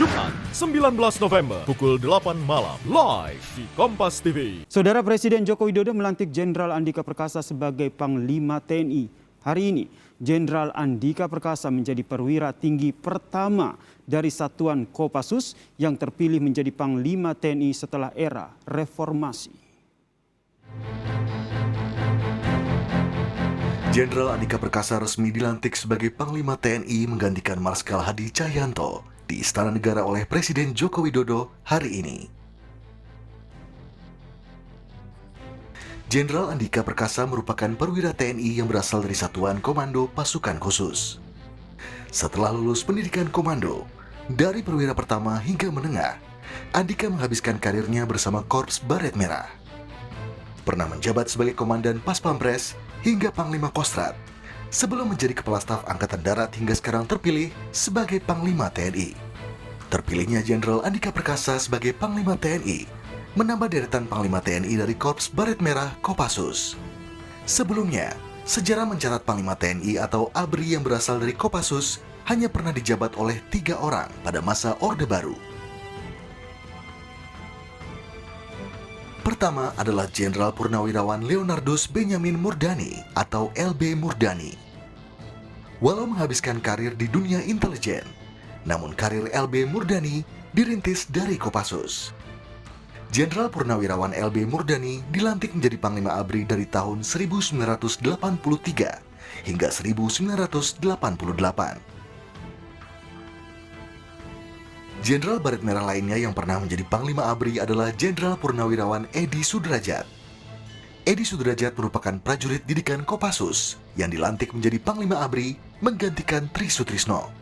Jumat 19 November pukul 8 malam live di Kompas TV. Saudara Presiden Joko Widodo melantik Jenderal Andika Perkasa sebagai Panglima TNI. Hari ini, Jenderal Andika Perkasa menjadi perwira tinggi pertama dari Satuan Kopassus yang terpilih menjadi Panglima TNI setelah era reformasi. Jenderal Andika Perkasa resmi dilantik sebagai Panglima TNI menggantikan Marskal Hadi Cahyanto di Istana Negara oleh Presiden Joko Widodo hari ini. Jenderal Andika Perkasa merupakan perwira TNI yang berasal dari Satuan Komando Pasukan Khusus. Setelah lulus pendidikan komando, dari perwira pertama hingga menengah, Andika menghabiskan karirnya bersama Korps Baret Merah. Pernah menjabat sebagai Komandan Pas Pampres hingga Panglima Kostrat, sebelum menjadi Kepala Staf Angkatan Darat hingga sekarang terpilih sebagai Panglima TNI. Terpilihnya Jenderal Andika Perkasa sebagai Panglima TNI menambah deretan Panglima TNI dari Korps Baret Merah Kopassus. Sebelumnya, sejarah mencatat Panglima TNI atau ABRI yang berasal dari Kopassus hanya pernah dijabat oleh 3 orang pada masa Orde Baru. Pertama adalah Jenderal Purnawirawan Leonardus Benyamin Murdani atau LB Murdani. Walau menghabiskan karir di dunia intelijen, namun karir LB Murdani dirintis dari Kopassus. Jenderal Purnawirawan LB Murdani dilantik menjadi Panglima ABRI dari tahun 1983 hingga 1988. Jenderal Baret Merah lainnya yang pernah menjadi Panglima ABRI adalah Jenderal Purnawirawan Edi Sudrajat. Edi Sudrajat merupakan prajurit didikan Kopassus yang dilantik menjadi Panglima ABRI menggantikan Tri Sutrisno.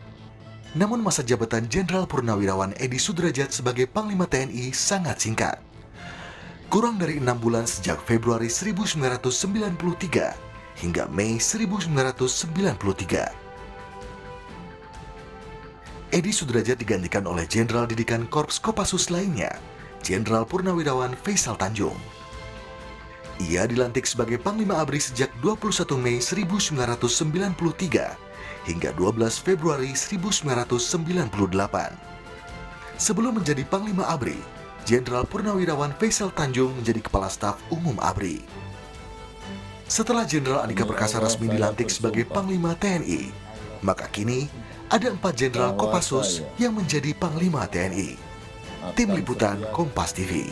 Namun masa jabatan Jenderal Purnawirawan Edi Sudrajat sebagai Panglima TNI sangat singkat. Kurang dari 6 bulan sejak Februari 1993 hingga Mei 1993. Edi Sudrajat digantikan oleh Jenderal Didikan Korps Kopassus lainnya, Jenderal Purnawirawan Faisal Tanjung. Ia dilantik sebagai Panglima ABRI sejak 21 Mei 1993 hingga 12 Februari 1998. Sebelum menjadi Panglima ABRI, Jenderal Purnawirawan Faisal Tanjung menjadi Kepala Staf Umum ABRI. Setelah Jenderal Andika Perkasa resmi dilantik sebagai Panglima TNI, maka kini ada 4 Jenderal Kopassus yang menjadi Panglima TNI. Tim Liputan Kompas TV.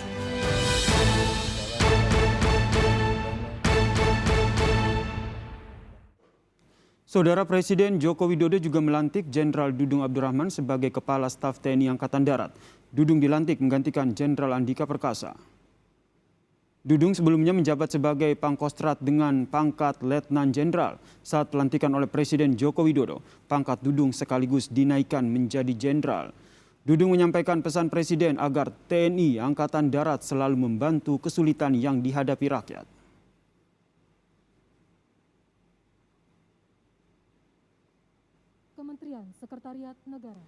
Saudara Presiden Joko Widodo juga melantik Jenderal Dudung Abdurrahman sebagai Kepala Staf TNI Angkatan Darat. Dudung dilantik menggantikan Jenderal Andika Perkasa. Dudung sebelumnya menjabat sebagai Pangkostrat dengan pangkat Letnan Jenderal. Saat pelantikan oleh Presiden Joko Widodo, pangkat Dudung sekaligus dinaikkan menjadi Jenderal. Dudung menyampaikan pesan Presiden agar TNI Angkatan Darat selalu membantu kesulitan yang dihadapi rakyat. Kementerian Sekretariat Negara.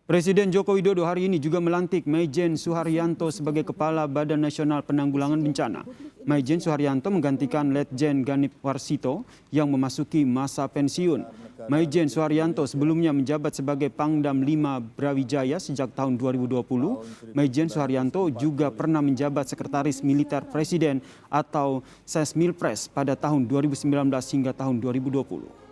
Presiden Joko Widodo hari ini juga melantik Maijen Suharyanto sebagai Kepala Badan Nasional Penanggulangan Bencana. Maijen Suharyanto menggantikan Letjen Ganip Warsito yang memasuki masa pensiun. Maijen Suharyanto sebelumnya menjabat sebagai Pangdam 5 Brawijaya sejak tahun 2020. Maijen Suharyanto juga pernah menjabat Sekretaris Militer Presiden atau Sesmilpres pada tahun 2019 hingga tahun 2020.